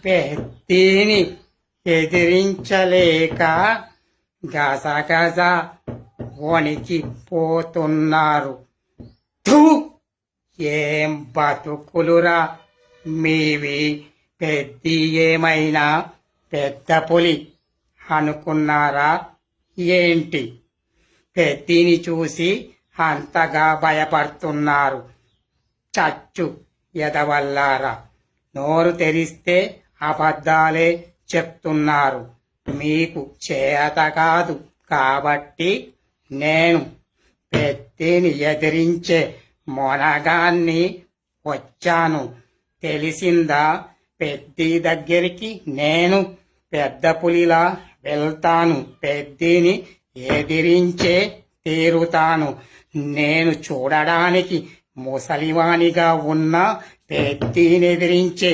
పెద్దిని ఎదిరించలేక గసగస వణికిపోతున్నారు. థూ, ఏం బతుకులురా మీవి! పెద్ది ఏమైనా పెద్ద పులి అనుకున్నారా ఏంటి? పెద్దిని చూసి అంతగా భయపడుతున్నారు. చచ్చు ఎదవల్లారా, నోరు తెరిస్తే అబద్ధాలే చెప్తున్నారు. మీకు చేత కాదు కాబట్టి నేను పెద్దిని ఎదిరించే మొనగాన్ని వచ్చాను. తెలిసిందా? పెద్ది దగ్గరికి నేను పెద్ద పులిలా వెళ్తాను. పెద్దిని ఎదిరించే తీరుతాను. నేను చూడడానికి ముసలివానిగా ఉన్న పెద్దిని ఎదిరించే